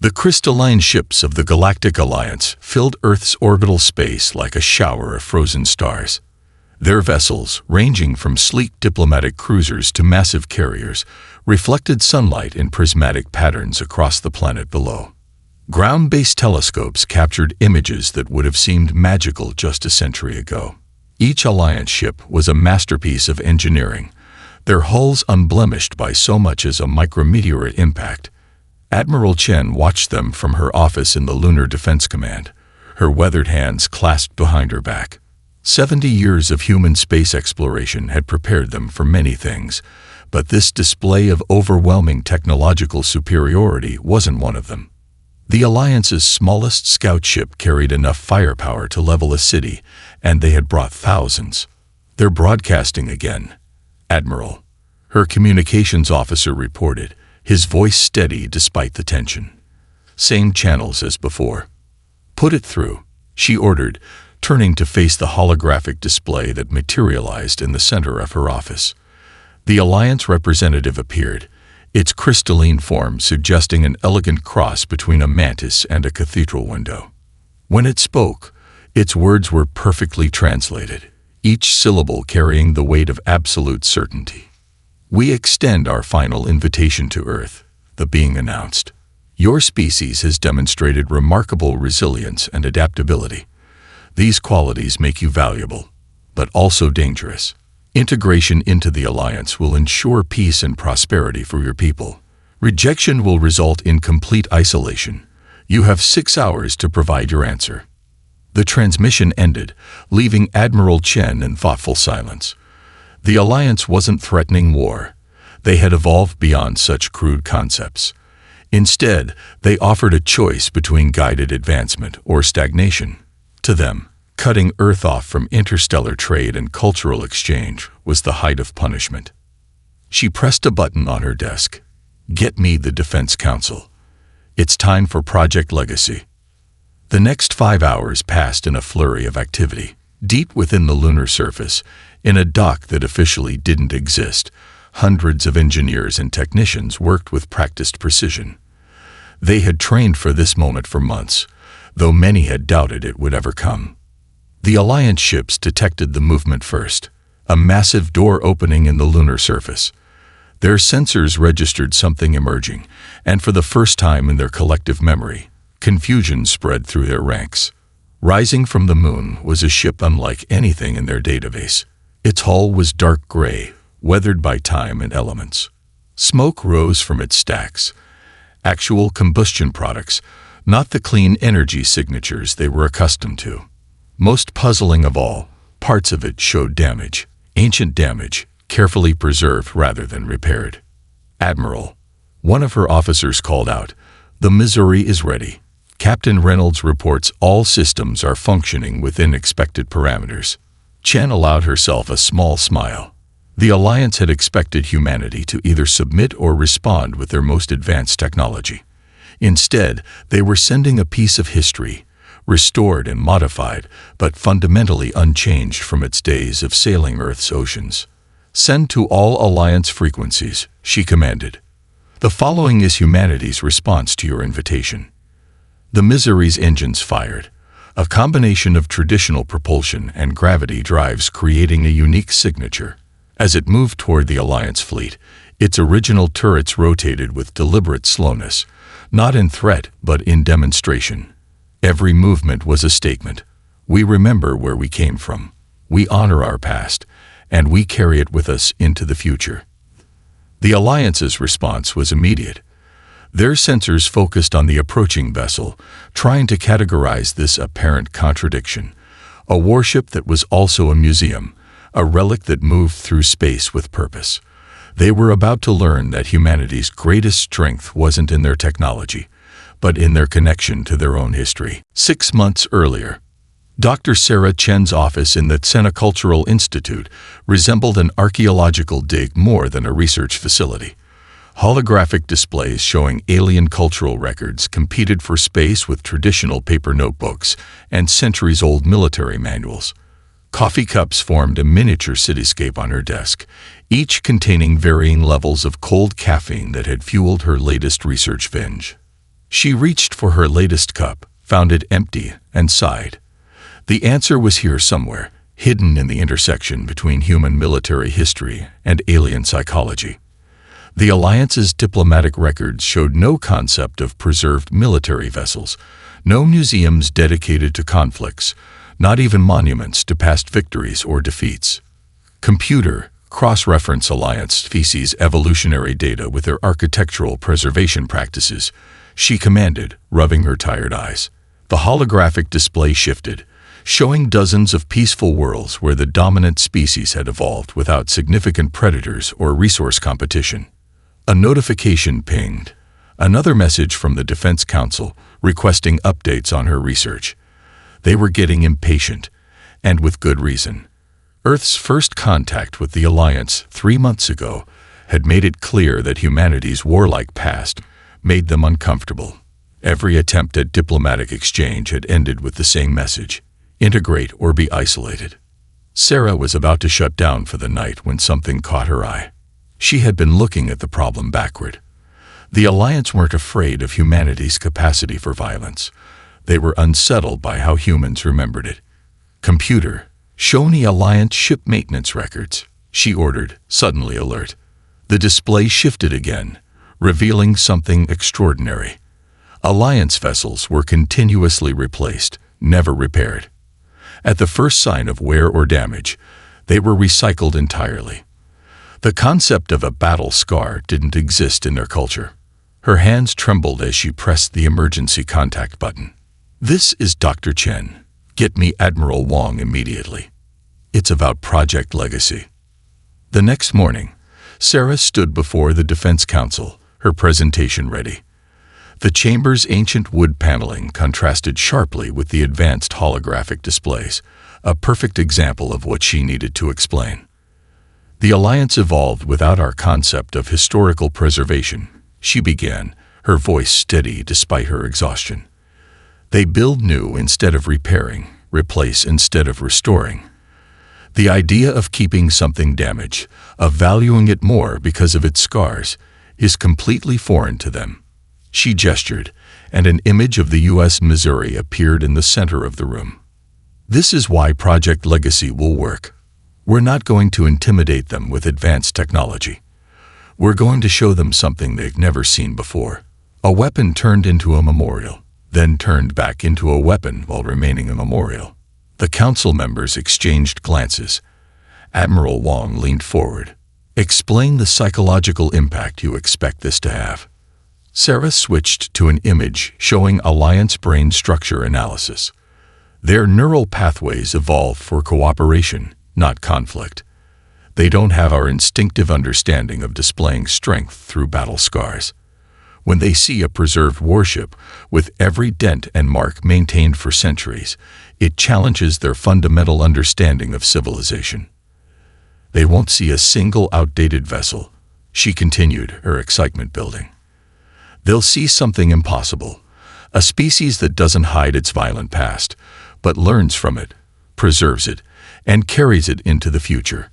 The crystalline ships of the Galactic Alliance filled Earth's orbital space like a shower of frozen stars. Their vessels, ranging from sleek diplomatic cruisers to massive carriers, reflected sunlight in prismatic patterns across the planet below. Ground-based telescopes captured images that would have seemed magical just a century ago. Each Alliance ship was a masterpiece of engineering, their hulls unblemished by so much as a micrometeorite impact. Admiral Chen watched them from her office in the Lunar Defense Command, her weathered hands clasped behind her back. 70 years of human space exploration had prepared them for many things, but this display of overwhelming technological superiority wasn't one of them. The Alliance's smallest scout ship carried enough firepower to level a city, and they had brought thousands. "They're broadcasting again, Admiral," her communications officer reported, his voice steady despite the tension. "Same channels as before." "Put it through," she ordered, turning to face the holographic display that materialized in the center of her office. The Alliance representative appeared, its crystalline form suggesting an elegant cross between a mantis and a cathedral window. When it spoke, its words were perfectly translated, each syllable carrying the weight of absolute certainty. "We extend our final invitation to Earth," the being announced. "Your species has demonstrated remarkable resilience and adaptability. These qualities make you valuable, but also dangerous. Integration into the Alliance will ensure peace and prosperity for your people. Rejection will result in complete isolation. You have 6 hours to provide your answer." The transmission ended, leaving Admiral Chen in thoughtful silence. The Alliance wasn't threatening war. They had evolved beyond such crude concepts. Instead, they offered a choice between guided advancement or stagnation. To them, cutting Earth off from interstellar trade and cultural exchange was the height of punishment. She pressed a button on her desk. "Get me the Defense Council. It's time for Project Legacy." The next 5 hours passed in a flurry of activity. Deep within the lunar surface, in a dock that officially didn't exist, hundreds of engineers and technicians worked with practiced precision. They had trained for this moment for months, though many had doubted it would ever come. The Alliance ships detected the movement first, a massive door opening in the lunar surface. Their sensors registered something emerging, and for the first time in their collective memory, confusion spread through their ranks. Rising from the moon was a ship unlike anything in their database. Its hull was dark gray, weathered by time and elements. Smoke rose from its stacks. Actual combustion products, not the clean energy signatures they were accustomed to. Most puzzling of all, parts of it showed damage, ancient damage, carefully preserved rather than repaired. "Admiral," one of her officers called out, "the Missouri is ready. Captain Reynolds reports all systems are functioning within expected parameters." Chen allowed herself a small smile. The Alliance had expected humanity to either submit or respond with their most advanced technology. Instead, they were sending a piece of history, restored and modified, but fundamentally unchanged from its days of sailing Earth's oceans. "Send to all Alliance frequencies," she commanded. "The following is humanity's response to your invitation." The Missouri's engines fired, a combination of traditional propulsion and gravity drives creating a unique signature. As it moved toward the Alliance fleet, its original turrets rotated with deliberate slowness, not in threat but in demonstration. Every movement was a statement. We remember where we came from. We honor our past, and we carry it with us into the future. The Alliance's response was immediate. Their sensors focused on the approaching vessel, trying to categorize this apparent contradiction. A warship that was also a museum, a relic that moved through space with purpose. They were about to learn that humanity's greatest strength wasn't in their technology, but in their connection to their own history. 6 months earlier, Dr. Sarah Chen's office in the Cultural Institute resembled an archaeological dig more than a research facility. Holographic displays showing alien cultural records competed for space with traditional paper notebooks and centuries-old military manuals. Coffee cups formed a miniature cityscape on her desk, each containing varying levels of cold caffeine that had fueled her latest research binge. She reached for her latest cup, found it empty, and sighed. The answer was here somewhere, hidden in the intersection between human military history and alien psychology. The Alliance's diplomatic records showed no concept of preserved military vessels, no museums dedicated to conflicts, not even monuments to past victories or defeats. Computer, cross-reference Alliance species evolutionary data with their architectural preservation practices, she commanded, rubbing her tired eyes. The holographic display shifted, showing dozens of peaceful worlds where the dominant species had evolved without significant predators or resource competition. A notification pinged, another message from the Defense Council requesting updates on her research. They were getting impatient, and with good reason. Earth's first contact with the Alliance 3 months ago had made it clear that humanity's warlike past made them uncomfortable. Every attempt at diplomatic exchange had ended with the same message: integrate or be isolated. Sarah was about to shut down for the night when something caught her eye. She had been looking at the problem backward. The Alliance weren't afraid of humanity's capacity for violence. They were unsettled by how humans remembered it. Computer, show me Alliance ship maintenance records, she ordered, suddenly alert. The display shifted again, revealing something extraordinary. Alliance vessels were continuously replaced, never repaired. At the first sign of wear or damage, they were recycled entirely. The concept of a battle scar didn't exist in their culture. Her hands trembled as she pressed the emergency contact button. This is Dr. Chen. Get me Admiral Wong immediately. It's about Project Legacy. The next morning, Sarah stood before the Defense Council, her presentation ready. The chamber's ancient wood paneling contrasted sharply with the advanced holographic displays, a perfect example of what she needed to explain. The Alliance evolved without our concept of historical preservation, she began, her voice steady despite her exhaustion. They build new instead of repairing, replace instead of restoring. The idea of keeping something damaged, of valuing it more because of its scars, is completely foreign to them. She gestured, and an image of the U.S. Missouri appeared in the center of the room. This is why Project Legacy will work. We're not going to intimidate them with advanced technology. We're going to show them something they've never seen before. A weapon turned into a memorial, then turned back into a weapon while remaining a memorial. The council members exchanged glances. Admiral Wong leaned forward. Explain the psychological impact you expect this to have. Sarah switched to an image showing Alliance brain structure analysis. Their neural pathways evolved for cooperation, not conflict. They don't have our instinctive understanding of displaying strength through battle scars. When they see a preserved warship with every dent and mark maintained for centuries, it challenges their fundamental understanding of civilization. They won't see a single outdated vessel, she continued, her excitement building. They'll see something impossible, a species that doesn't hide its violent past, but learns from it, preserves it, and carries it into the future.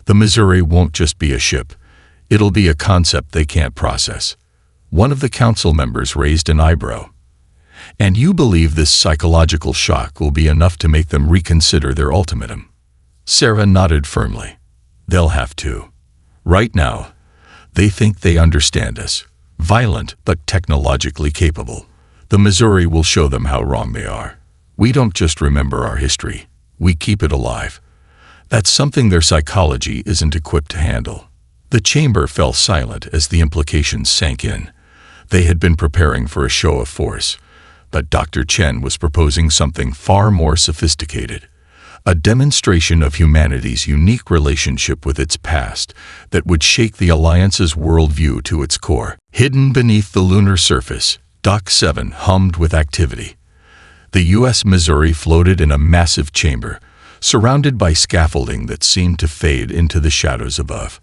The Missouri won't just be a ship, it'll be a concept they can't process. One of the council members raised an eyebrow. And you believe this psychological shock will be enough to make them reconsider their ultimatum? Sarah nodded firmly. They'll have to. Right now, they think they understand us, violent but technologically capable. The Missouri will show them how wrong they are. We don't just remember our history, we keep it alive. That's something their psychology isn't equipped to handle. The chamber fell silent as the implications sank in. They had been preparing for a show of force, but Dr. Chen was proposing something far more sophisticated, a demonstration of humanity's unique relationship with its past that would shake the Alliance's worldview to its core. Hidden beneath the lunar surface, Dock 7 hummed with activity. The U.S. Missouri floated in a massive chamber, surrounded by scaffolding that seemed to fade into the shadows above.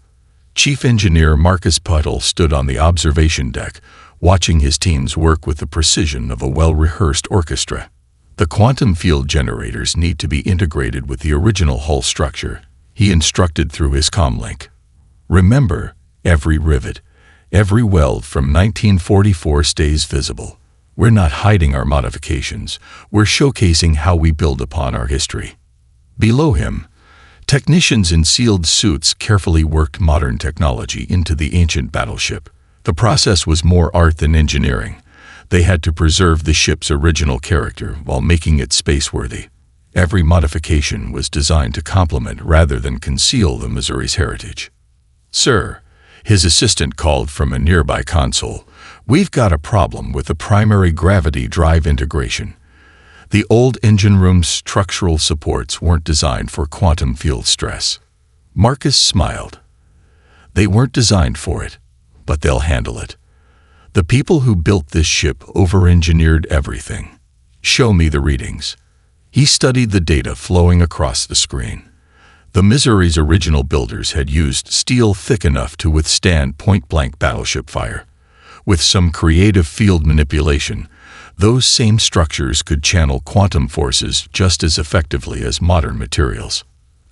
Chief Engineer Marcus Puttle stood on the observation deck, watching his teams work with the precision of a well-rehearsed orchestra. The quantum field generators need to be integrated with the original hull structure, he instructed through his comlink. Remember, every rivet, Every weld from 1944 stays visible. We're not hiding our modifications. We're showcasing how we build upon our history. Below him, technicians in sealed suits carefully worked modern technology into the ancient battleship. The process was more art than engineering. They had to preserve the ship's original character while making it space-worthy. Every modification was designed to complement rather than conceal the Missouri's heritage. "Sir," his assistant called from a nearby console, "we've got a problem with the primary gravity drive integration. The old engine room's structural supports weren't designed for quantum field stress." Marcus smiled. "They weren't designed for it, but they'll handle it. The people who built this ship over-engineered everything. Show me the readings." He studied the data flowing across the screen. The Missouri's original builders had used steel thick enough to withstand point-blank battleship fire. With some creative field manipulation, those same structures could channel quantum forces just as effectively as modern materials.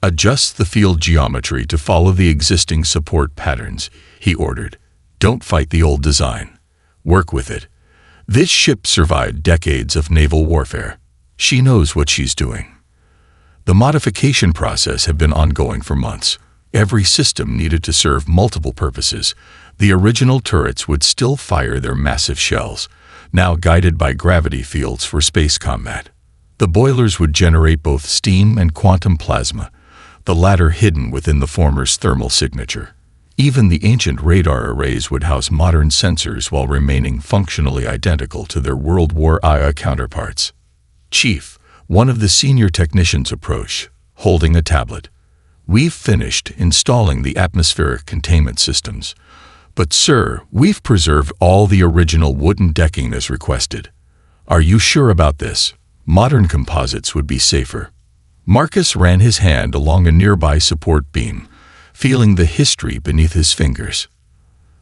"Adjust the field geometry to follow the existing support patterns," he ordered. "Don't fight the old design. Work with it. This ship survived decades of naval warfare. She knows what she's doing." The modification process had been ongoing for months. Every system needed to serve multiple purposes. The original turrets would still fire their massive shells, now guided by gravity fields for space combat. The boilers would generate both steam and quantum plasma, the latter hidden within the former's thermal signature. Even the ancient radar arrays would house modern sensors while remaining functionally identical to their World War II counterparts. "Chief," one of the senior technicians approached, holding a tablet. "We've finished installing the atmospheric containment systems. But sir, we've preserved all the original wooden decking as requested. Are you sure about this? Modern composites would be safer." Marcus ran his hand along a nearby support beam, feeling the history beneath his fingers.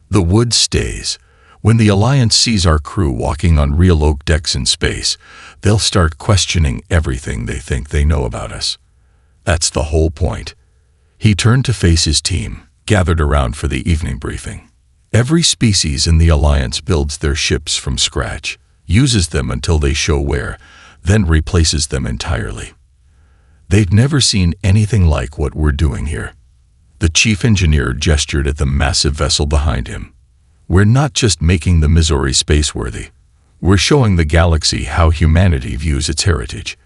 "The wood stays. When the Alliance sees our crew walking on real oak decks in space, they'll start questioning everything they think they know about us. That's the whole point." He turned to face his team, gathered around for the evening briefing. "Every species in the Alliance builds their ships from scratch, uses them until they show wear, then replaces them entirely. They've never seen anything like what we're doing here." The chief engineer gestured at the massive vessel behind him. "We're not just making the Missouri spaceworthy. We're showing the galaxy how humanity views its heritage.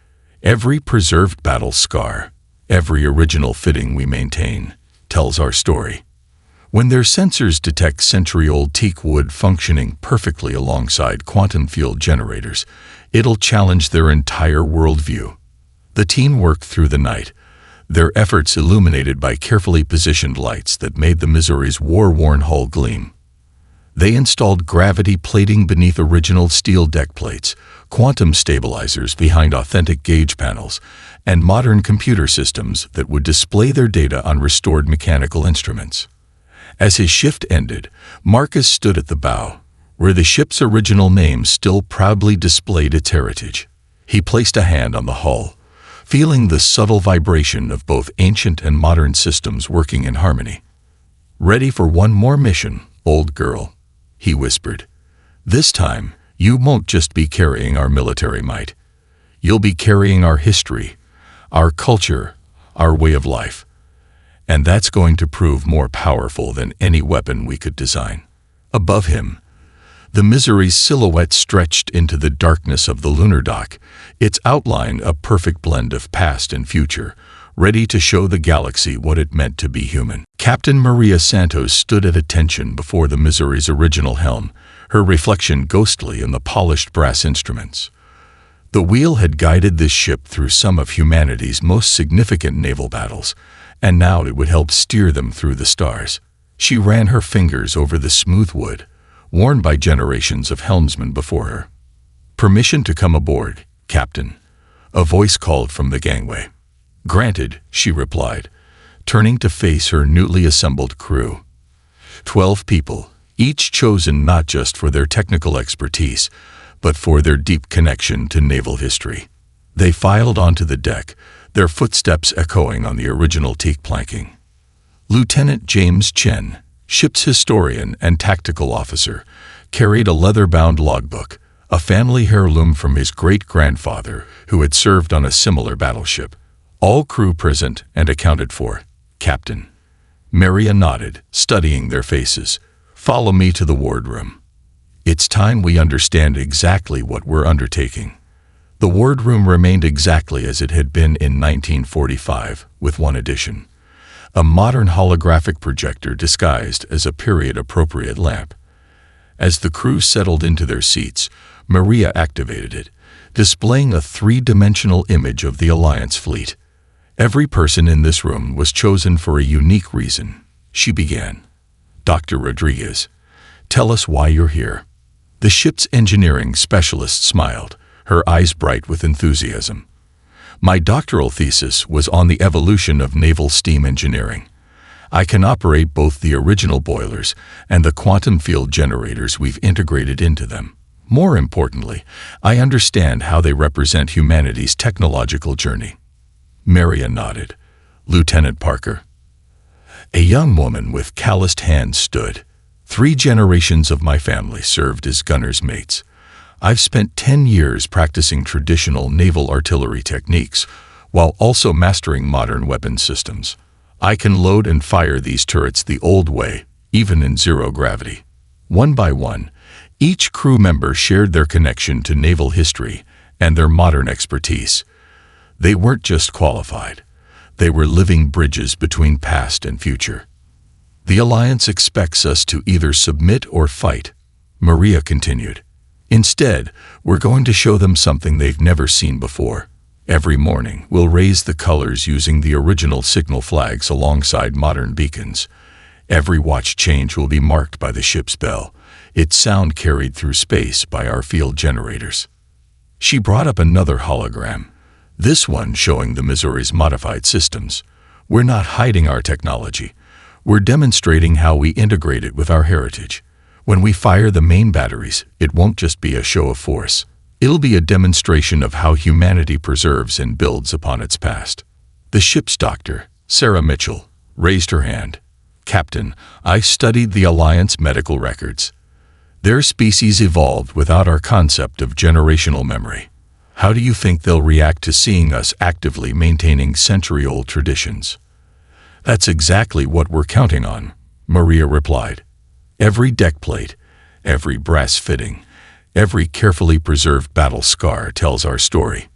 Every preserved battle scar, every original fitting we maintain, tells our story. When their sensors detect century-old teak wood functioning perfectly alongside quantum field generators, it'll challenge their entire worldview." The team worked through the night, their efforts illuminated by carefully positioned lights that made the Missouri's war-worn hull gleam. They installed gravity plating beneath original steel deck plates, quantum stabilizers behind authentic gauge panels, and modern computer systems that would display their data on restored mechanical instruments. As his shift ended, Marcus stood at the bow, where the ship's original name still proudly displayed its heritage. He placed a hand on the hull, feeling the subtle vibration of both ancient and modern systems working in harmony. "Ready for one more mission, old girl," he whispered. "This time, you won't just be carrying our military might. You'll be carrying our history, our culture, our way of life. And that's going to prove more powerful than any weapon we could design." Above him, the Missouri's silhouette stretched into the darkness of the lunar dock, its outline a perfect blend of past and future, ready to show the galaxy what it meant to be human. Captain Maria Santos stood at attention before the Missouri's original helm, her reflection ghostly in the polished brass instruments. The wheel had guided this ship through some of humanity's most significant naval battles, and now it would help steer them through the stars. She ran her fingers over the smooth wood, worn by generations of helmsmen before her. "Permission to come aboard, Captain," a voice called from the gangway. "Granted," she replied, turning to face her newly assembled crew. 12 people, each chosen not just for their technical expertise, but for their deep connection to naval history. They filed onto the deck, their footsteps echoing on the original teak planking. "Lieutenant James Chen," ship's historian and tactical officer, carried a leather-bound logbook, a family heirloom from his great-grandfather who had served on a similar battleship. All crew present and accounted for. Captain. Maria nodded, studying their faces. Follow me to the wardroom. It's time we understand exactly what we're undertaking. The wardroom remained exactly as it had been in 1945, with one addition. A modern holographic projector disguised as a period-appropriate lamp. As the crew settled into their seats, Maria activated it, displaying a three-dimensional image of the Alliance fleet. Every person in this room was chosen for a unique reason. She began. Dr. Rodriguez, tell us why you're here. The ship's engineering specialist smiled, her eyes bright with enthusiasm. My doctoral thesis was on the evolution of naval steam engineering. I can operate both the original boilers and the quantum field generators we've integrated into them. More importantly, I understand how they represent humanity's technological journey. Maria nodded. Lieutenant Parker. A young woman with calloused hands stood. 3 generations of my family served as gunners' mates. I've spent 10 years practicing traditional naval artillery techniques while also mastering modern weapon systems. I can load and fire these turrets the old way, even in zero gravity. One by one, each crew member shared their connection to naval history and their modern expertise. They weren't just qualified. They were living bridges between past and future. The Alliance expects us to either submit or fight, Maria continued. Instead, we're going to show them something they've never seen before. Every morning, we'll raise the colors using the original signal flags alongside modern beacons. Every watch change will be marked by the ship's bell, its sound carried through space by our field generators. She brought up another hologram, this one showing the Missouri's modified systems. We're not hiding our technology. We're demonstrating how we integrate it with our heritage. When we fire the main batteries, it won't just be a show of force. It'll be a demonstration of how humanity preserves and builds upon its past. The ship's doctor, Sarah Mitchell, raised her hand. Captain, I studied the Alliance medical records. Their species evolved without our concept of generational memory. How do you think they'll react to seeing us actively maintaining century-old traditions? That's exactly what we're counting on, Maria replied. Every deck plate, every brass fitting, every carefully preserved battle scar tells our story.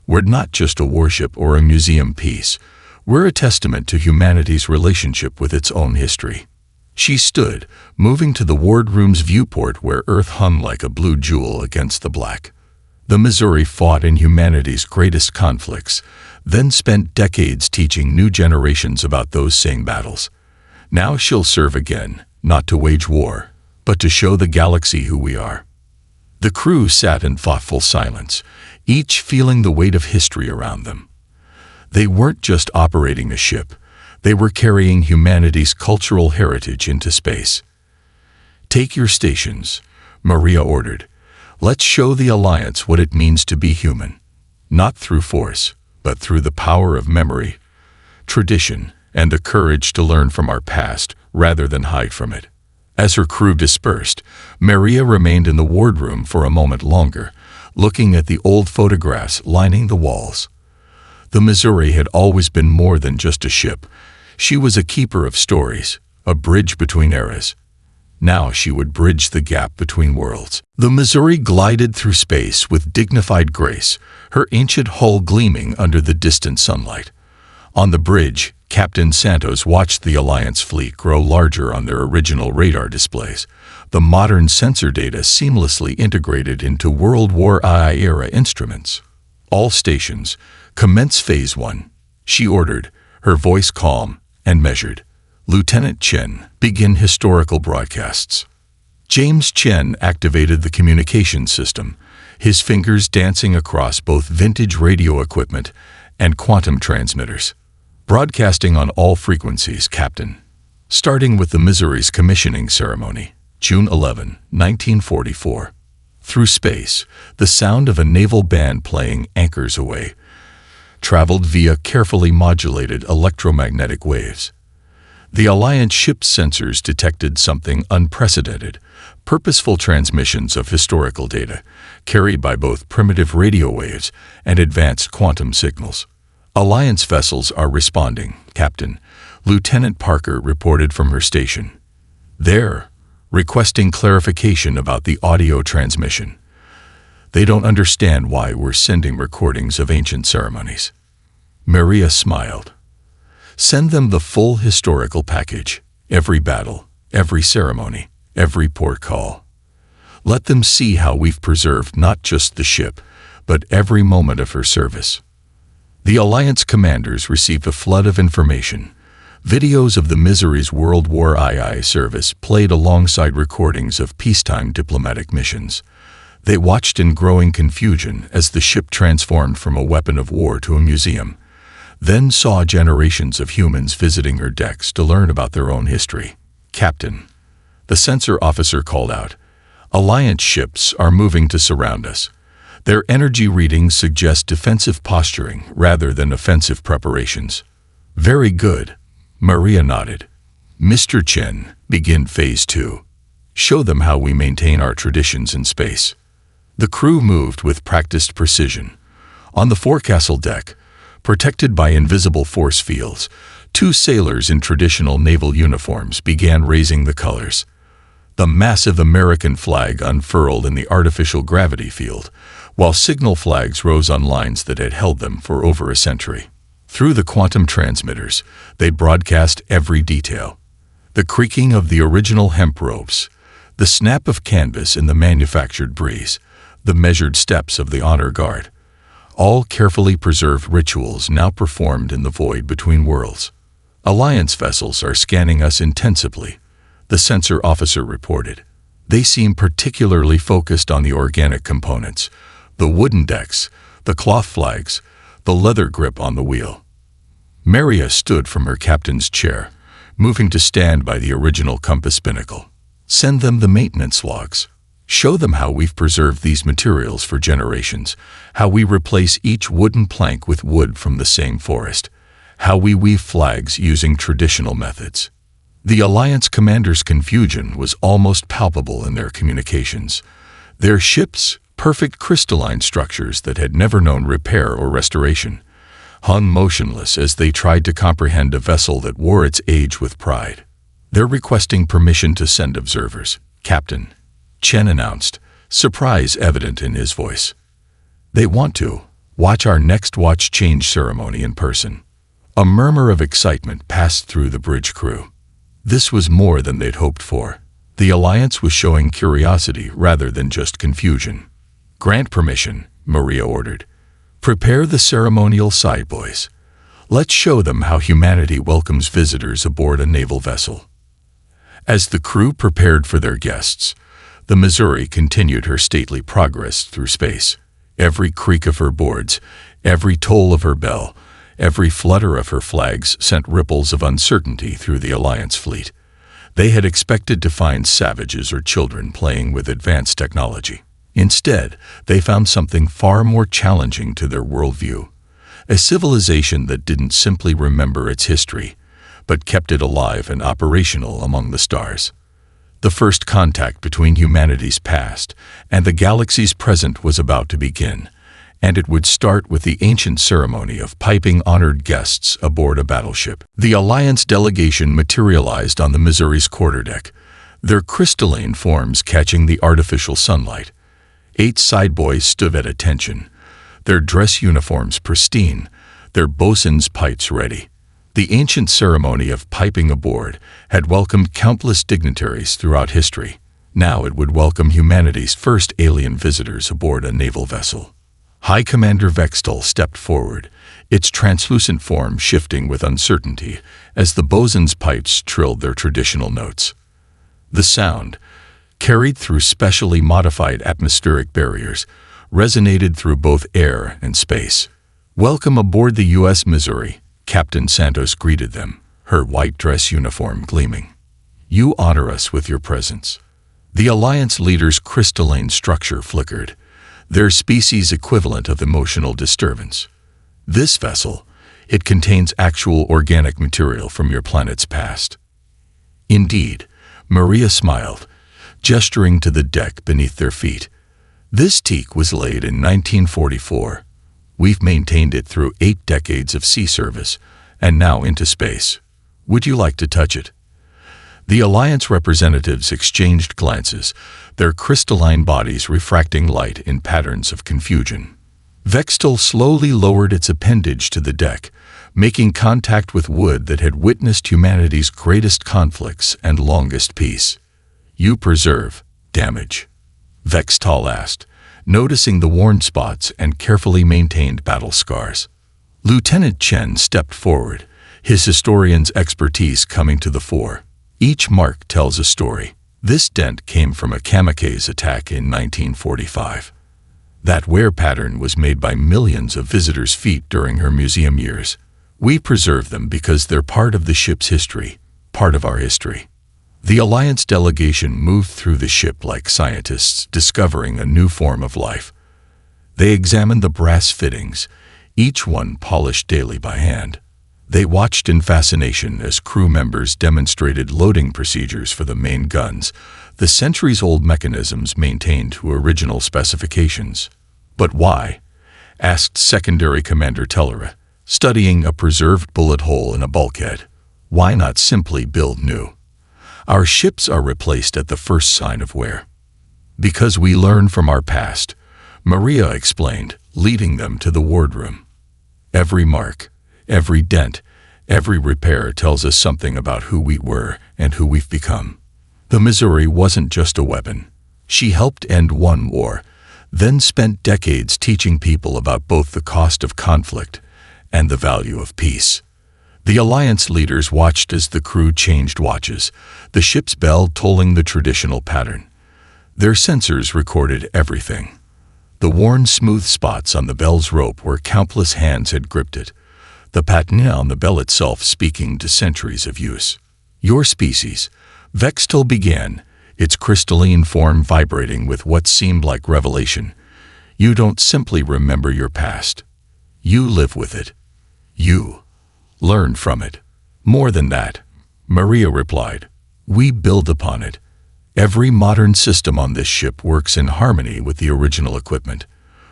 We're not just a warship or a museum piece. We're a testament to humanity's relationship with its own history. She stood, moving to the wardroom's viewport where Earth hung like a blue jewel against the black. The Missouri fought in humanity's greatest conflicts, then spent decades teaching new generations about those same battles. Now she'll serve again, not to wage war, but to show the galaxy who we are. The crew sat in thoughtful silence, each feeling the weight of history around them. They weren't just operating a ship, they were carrying humanity's cultural heritage into space. Take your stations, Maria ordered. Let's show the Alliance what it means to be human, not through force, but through the power of memory, tradition, and the courage to learn from our past rather than hide from it. As her crew dispersed, Maria remained in the wardroom for a moment longer, looking at the old photographs lining the walls. The Missouri had always been more than just a ship. She was a keeper of stories, a bridge between eras. Now she would bridge the gap between worlds. The Missouri glided through space with dignified grace, her ancient hull gleaming under the distant sunlight. On the bridge, Captain Santos watched the Alliance fleet grow larger on their original radar displays, the modern sensor data seamlessly integrated into World War I-era instruments. All stations, commence Phase 1, she ordered, her voice calm and measured. Lieutenant Chen, begin historical broadcasts. James Chen activated the communication system, his fingers dancing across both vintage radio equipment and quantum transmitters. Broadcasting on all frequencies, Captain. Starting with the Missouri's commissioning ceremony, June 11, 1944. Through space, the sound of a naval band playing Anchors Away traveled via carefully modulated electromagnetic waves. The Alliance ship's sensors detected something unprecedented: purposeful transmissions of historical data, carried by both primitive radio waves and advanced quantum signals. Alliance vessels are responding, Captain, Lieutenant Parker reported from her station. They're requesting clarification about the audio transmission. They don't understand why we're sending recordings of ancient ceremonies. Maria smiled. Send them the full historical package, every battle, every ceremony, every port call. Let them see how we've preserved not just the ship, but every moment of her service. The Alliance commanders received a flood of information. Videos of the Misery's World War II service played alongside recordings of peacetime diplomatic missions. They watched in growing confusion as the ship transformed from a weapon of war to a museum, then saw generations of humans visiting her decks to learn about their own history. Captain, the sensor officer called out, Alliance ships are moving to surround us. Their energy readings suggest defensive posturing rather than offensive preparations. Very good, Maria nodded. Mr. Chen, begin Phase 2. Show them how we maintain our traditions in space. The crew moved with practiced precision. On the forecastle deck, protected by invisible force fields, 2 sailors in traditional naval uniforms began raising the colors. The massive American flag unfurled in the artificial gravity field, while signal flags rose on lines that had held them for over a century. Through the quantum transmitters, they broadcast every detail. The creaking of the original hemp ropes, the snap of canvas in the manufactured breeze, the measured steps of the honor guard. All carefully preserved rituals now performed in the void between worlds. Alliance vessels are scanning us intensively, the sensor officer reported. They seem particularly focused on the organic components, the wooden decks, the cloth flags, the leather grip on the wheel. Maria stood from her captain's chair, moving to stand by the original compass binnacle. Send them the maintenance logs. Show them how we've preserved these materials for generations, how we replace each wooden plank with wood from the same forest, how we weave flags using traditional methods. The Alliance commander's confusion was almost palpable in their communications. Their ships, perfect crystalline structures that had never known repair or restoration, hung motionless as they tried to comprehend a vessel that wore its age with pride. They're requesting permission to send observers, Captain, Chen announced, surprise evident in his voice. They want to watch our next watch change ceremony in person. A murmur of excitement passed through the bridge crew. This was more than they'd hoped for. The Alliance was showing curiosity rather than just confusion. Grant permission, Maria ordered. Prepare the ceremonial side boys. Let's show them how humanity welcomes visitors aboard a naval vessel. As the crew prepared for their guests, the Missouri continued her stately progress through space. Every creak of her boards, every toll of her bell, every flutter of her flags sent ripples of uncertainty through the Alliance fleet. They had expected to find savages or children playing with advanced technology. Instead, they found something far more challenging to their worldview. A civilization that didn't simply remember its history, but kept it alive and operational among the stars. The first contact between humanity's past and the galaxy's present was about to begin, and it would start with the ancient ceremony of piping honored guests aboard a battleship. The Alliance delegation materialized on the Missouri's quarterdeck, their crystalline forms catching the artificial sunlight. 8 side boys stood at attention, their dress uniforms pristine, their bosun's pipes ready. The ancient ceremony of piping aboard had welcomed countless dignitaries throughout history. Now it would welcome humanity's first alien visitors aboard a naval vessel. High Commander Vextal stepped forward, its translucent form shifting with uncertainty as the bosun's pipes trilled their traditional notes. The sound, carried through specially modified atmospheric barriers, resonated through both air and space. Welcome aboard the U.S. Missouri, Captain Santos greeted them, her white dress uniform gleaming. You honor us with your presence. The Alliance leader's crystalline structure flickered, their species equivalent of emotional disturbance. This vessel, it contains actual organic material from your planet's past. Indeed, Maria smiled, gesturing to the deck beneath their feet. This teak was laid in 1944. We've maintained it through 8 decades of sea service, and now into space. Would you like to touch it? The Alliance representatives exchanged glances, their crystalline bodies refracting light in patterns of confusion. Vextal slowly lowered its appendage to the deck, making contact with wood that had witnessed humanity's greatest conflicts and longest peace. You preserve damage, Vextal asked, noticing the worn spots and carefully maintained battle scars. Lieutenant Chen stepped forward, his historian's expertise coming to the fore. Each mark tells a story. This dent came from a kamikaze attack in 1945. That wear pattern was made by millions of visitors' feet during her museum years. We preserve them because they're part of the ship's history, part of our history. The Alliance delegation moved through the ship like scientists discovering a new form of life. They examined the brass fittings, each one polished daily by hand. They watched in fascination as crew members demonstrated loading procedures for the main guns, the centuries-old mechanisms maintained to original specifications. But why? Asked Secondary Commander Tellera, studying a preserved bullet hole in a bulkhead. Why not simply build new? Our ships are replaced at the first sign of wear. Because we learn from our past, Maria explained, leading them to the wardroom. Every mark, every dent, every repair tells us something about who we were and who we've become. The Missouri wasn't just a weapon. She helped end one war, then spent decades teaching people about both the cost of conflict and the value of peace. The Alliance leaders watched as the crew changed watches, the ship's bell tolling the traditional pattern. Their sensors recorded everything. The worn smooth spots on the bell's rope where countless hands had gripped it, the patina on the bell itself speaking to centuries of use. Your species, Vextal began, its crystalline form vibrating with what seemed like revelation. You don't simply remember your past. You live with it. You learn from it. More than that, Maria replied. We build upon it. Every modern system on this ship works in harmony with the original equipment.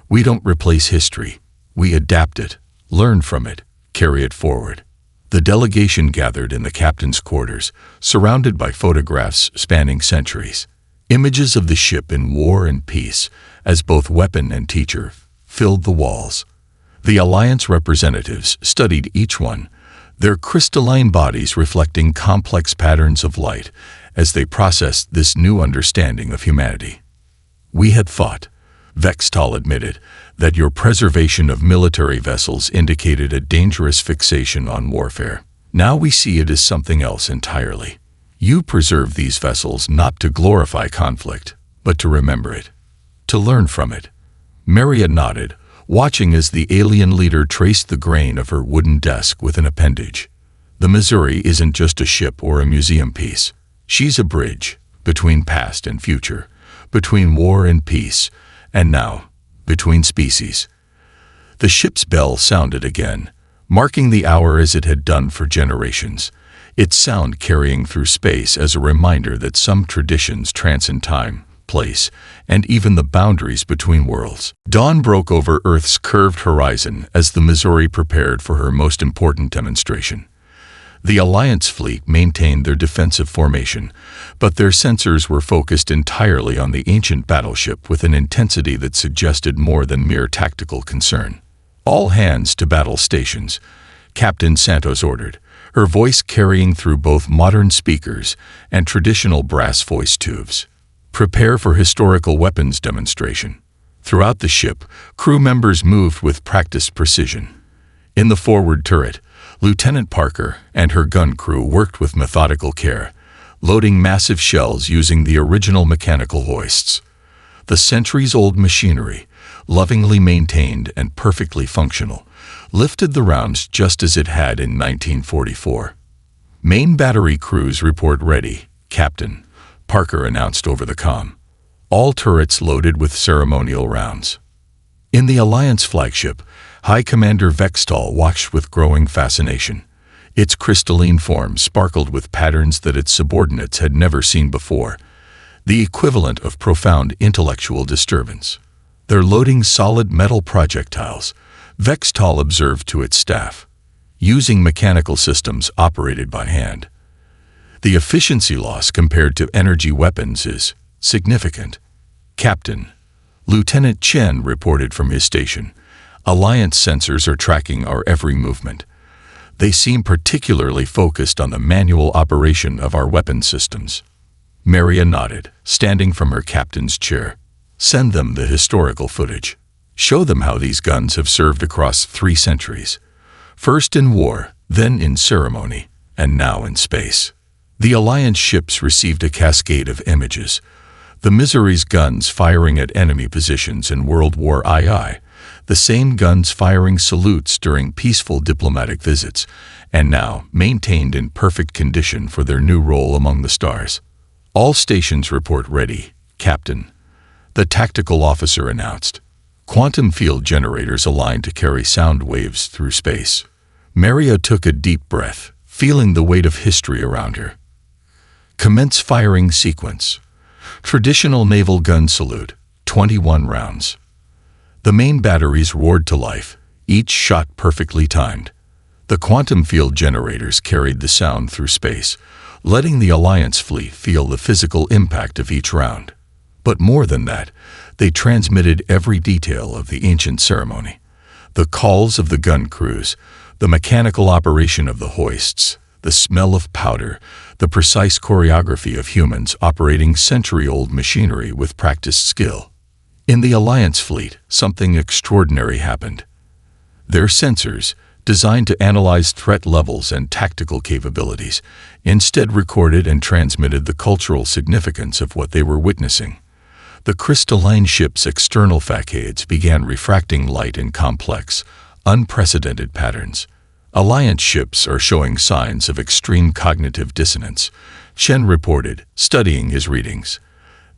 We don't replace history. We adapt it, learn from it, carry it forward. The delegation gathered in the captain's quarters, surrounded by photographs spanning centuries. Images of the ship in war and peace, as both weapon and teacher, filled the walls. The Alliance representatives studied each one, their crystalline bodies reflecting complex patterns of light as they processed this new understanding of humanity. We had thought, Vextal admitted, that your preservation of military vessels indicated a dangerous fixation on warfare. Now we see it as something else entirely. You preserve these vessels not to glorify conflict, but to remember it, to learn from it. Maria nodded, watching as the alien leader traced the grain of her wooden desk with an appendage. The Missouri isn't just a ship or a museum piece. She's a bridge between past and future, between war and peace, and now, between species. The ship's bell sounded again, marking the hour as it had done for generations, its sound carrying through space as a reminder that some traditions transcend time, place, and even the boundaries between worlds. Dawn broke over Earth's curved horizon as the Missouri prepared for her most important demonstration. The Alliance fleet maintained their defensive formation, but their sensors were focused entirely on the ancient battleship with an intensity that suggested more than mere tactical concern. All hands to battle stations, Captain Santos ordered, her voice carrying through both modern speakers and traditional brass voice tubes. Prepare for historical weapons demonstration. Throughout the ship, crew members moved with practiced precision. In the forward turret, Lieutenant Parker and her gun crew worked with methodical care, loading massive shells using the original mechanical hoists. The centuries-old machinery, lovingly maintained and perfectly functional, lifted the rounds just as it had in 1944. Main battery crews report ready, Captain, Parker announced over the comm. All turrets loaded with ceremonial rounds. In the Alliance flagship, High Commander Vextal watched with growing fascination. Its crystalline form sparkled with patterns that its subordinates had never seen before, the equivalent of profound intellectual disturbance. "They're loading solid metal projectiles," Vextal observed to its staff, "using mechanical systems operated by hand. The efficiency loss compared to energy weapons is significant." "Captain," Lieutenant Chen reported from his station, "Alliance sensors are tracking our every movement. They seem particularly focused on the manual operation of our weapon systems." Maria nodded, standing from her captain's chair. "Send them the historical footage. Show them how these guns have served across 3 centuries. First in war, then in ceremony, and now in space." The Alliance ships received a cascade of images. The Misery's guns firing at enemy positions in World War II, the same guns firing salutes during peaceful diplomatic visits, and now maintained in perfect condition for their new role among the stars. "All stations report ready, Captain," the tactical officer announced. Quantum field generators aligned to carry sound waves through space. Maria took a deep breath, feeling the weight of history around her. "Commence firing sequence. Traditional naval gun salute, 21 rounds." The main batteries roared to life, each shot perfectly timed. The quantum field generators carried the sound through space, letting the Alliance fleet feel the physical impact of each round. But more than that, they transmitted every detail of the ancient ceremony. The calls of the gun crews, the mechanical operation of the hoists, the smell of powder, the precise choreography of humans operating century-old machinery with practiced skill. In the Alliance fleet, something extraordinary happened. Their sensors, designed to analyze threat levels and tactical capabilities, instead recorded and transmitted the cultural significance of what they were witnessing. The crystalline ship's external facades began refracting light in complex, unprecedented patterns. "Alliance ships are showing signs of extreme cognitive dissonance," Chen reported, studying his readings.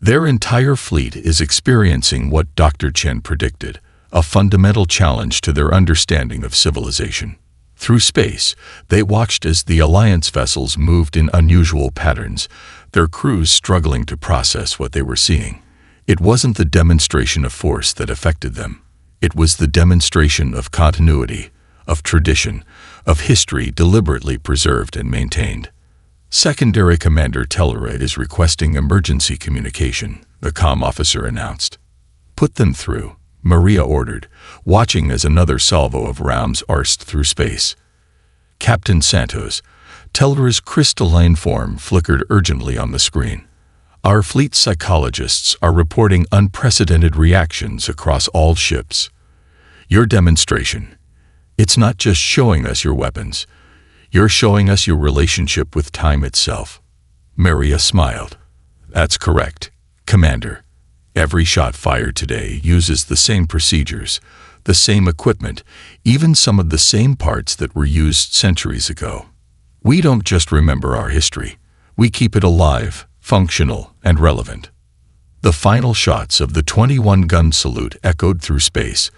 "Their entire fleet is experiencing what Dr. Chen predicted, a fundamental challenge to their understanding of civilization." Through space, they watched as the Alliance vessels moved in unusual patterns, their crews struggling to process what they were seeing. It wasn't the demonstration of force that affected them. It was the demonstration of continuity, of tradition, of history deliberately preserved and maintained. "Secondary Commander Tellerid is requesting emergency communication," the comm officer announced. "Put them through," Maria ordered, watching as another salvo of rams arced through space. "Captain Santos," Tellerid's crystalline form flickered urgently on the screen. "Our fleet psychologists are reporting unprecedented reactions across all ships. Your demonstration, it's not just showing us your weapons. You're showing us your relationship with time itself." Maria smiled. "That's correct, Commander. Every shot fired today uses the same procedures, the same equipment, even some of the same parts that were used centuries ago. We don't just remember our history. We keep it alive, functional, and relevant." The final shots of the 21-gun salute echoed through space,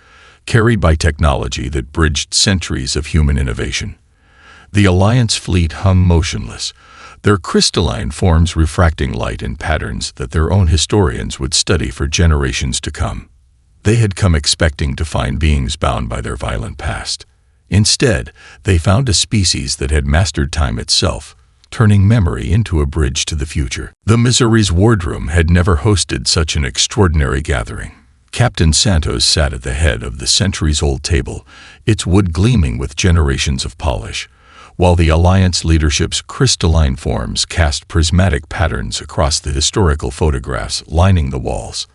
carried by technology that bridged centuries of human innovation. The Alliance fleet hung motionless, their crystalline forms refracting light in patterns that their own historians would study for generations to come. They had come expecting to find beings bound by their violent past. Instead, they found a species that had mastered time itself, turning memory into a bridge to the future. The Misery's wardroom had never hosted such an extraordinary gathering. Captain Santos sat at the head of the centuries-old table, its wood gleaming with generations of polish, while the Alliance leadership's crystalline forms cast prismatic patterns across the historical photographs lining the walls.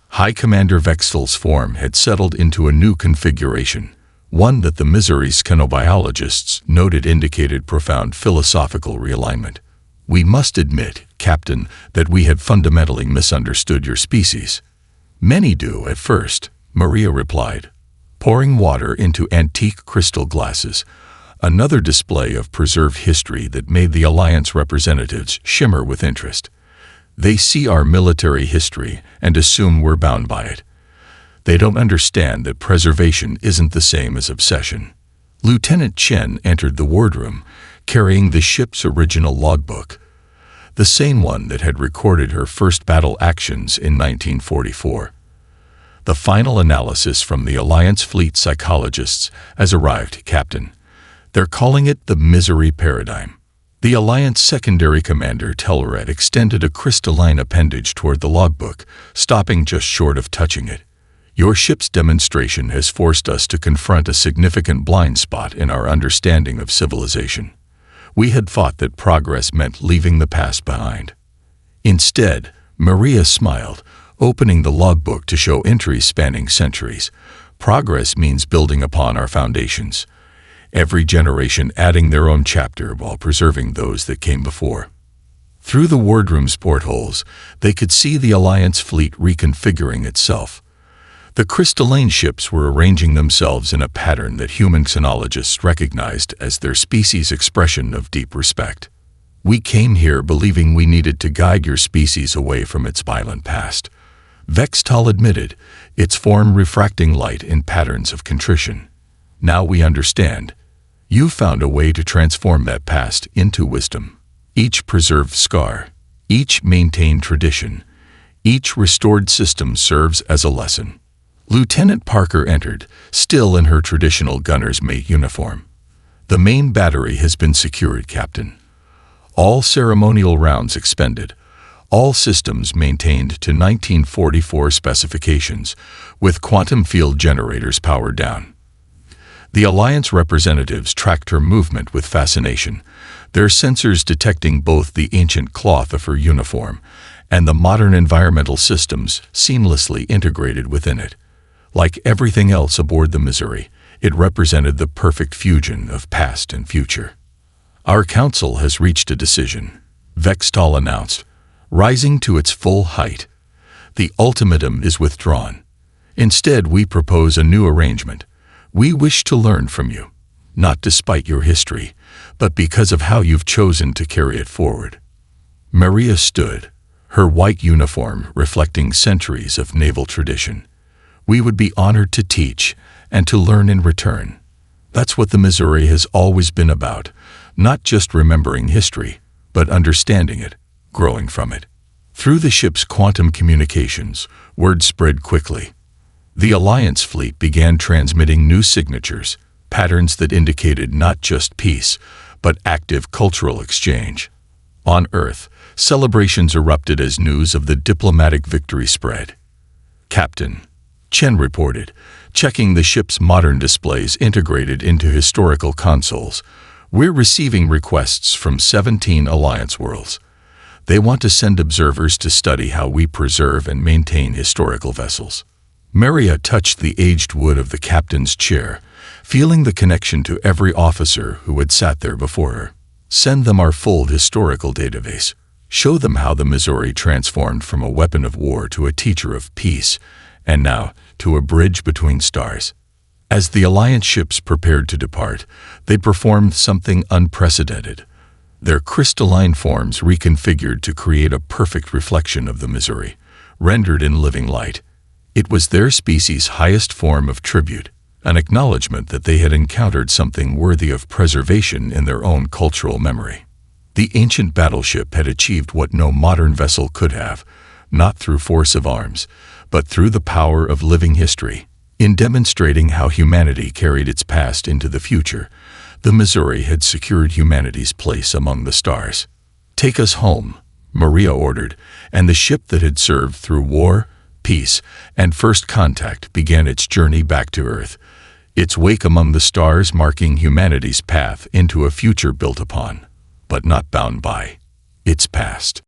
High Commander Vextal's form had settled into a new configuration, one that the Misery's chronobiologists noted indicated profound philosophical realignment. "We must admit, Captain, that we had fundamentally misunderstood your species." "Many do at first," Maria replied, pouring water into antique crystal glasses, another display of preserved history that made the Alliance representatives shimmer with interest. "They see our military history and assume we're bound by it. They don't understand that preservation isn't the same as obsession." Lieutenant Chen entered the wardroom, carrying the ship's original logbook, the same one that had recorded her first battle actions in 1944. The final analysis from the Alliance fleet psychologists has arrived, Captain. They're calling it the misery paradigm. The Alliance secondary commander Telred extended a crystalline appendage toward the logbook, stopping just short of touching it. Your ship's demonstration has forced us to confront a significant blind spot in our understanding of civilization. We had thought that progress meant leaving the past behind. Instead, Maria smiled, opening the logbook to show entries spanning centuries. Progress means building upon our foundations, every generation adding their own chapter while preserving those that came before. Through the wardroom's portholes, they could see the Alliance fleet reconfiguring itself. The crystalline ships were arranging themselves in a pattern that human xenologists recognized as their species' expression of deep respect. We came here believing we needed to guide your species away from its violent past, Vextal admitted, its form refracting light in patterns of contrition. Now we understand. You found a way to transform that past into wisdom. Each preserved scar, each maintained tradition, each restored system serves as a lesson. Lieutenant Parker entered, still in her traditional gunner's mate uniform. The main battery has been secured, Captain. All ceremonial rounds expended. All systems maintained to 1944 specifications, with quantum field generators powered down. The Alliance representatives tracked her movement with fascination, their sensors detecting both the ancient cloth of her uniform and the modern environmental systems seamlessly integrated within it. Like everything else aboard the Missouri, it represented the perfect fusion of past and future. Our council has reached a decision, Vextal announced, rising to its full height. The ultimatum is withdrawn. Instead, we propose a new arrangement. We wish to learn from you, not despite your history, but because of how you've chosen to carry it forward. Maria stood, her white uniform reflecting centuries of naval tradition. We would be honored to teach and to learn in return. That's what the Missouri has always been about, not just remembering history, but understanding it, growing from it. Through the ship's quantum communications, word spread quickly. The Alliance fleet began transmitting new signatures, patterns that indicated not just peace, but active cultural exchange. On Earth, celebrations erupted as news of the diplomatic victory spread. Captain, Chen reported, checking the ship's modern displays integrated into historical consoles. We're receiving requests from 17 Alliance worlds. They want to send observers to study how we preserve and maintain historical vessels. Maria touched the aged wood of the captain's chair, feeling the connection to every officer who had sat there before her. Send them our full historical database. Show them how the Missouri transformed from a weapon of war to a teacher of peace, and now to a bridge between stars. As the Alliance ships prepared to depart, they performed something unprecedented. Their crystalline forms reconfigured to create a perfect reflection of the Missouri, rendered in living light. It was their species' highest form of tribute, an acknowledgement that they had encountered something worthy of preservation in their own cultural memory. The ancient battleship had achieved what no modern vessel could have, not through force of arms, but through the power of living history. In demonstrating how humanity carried its past into the future, the Missouri had secured humanity's place among the stars. Take us home, Maria ordered, and the ship that had served through war, peace, and first contact began its journey back to Earth, its wake among the stars marking humanity's path into a future built upon, but not bound by, its past.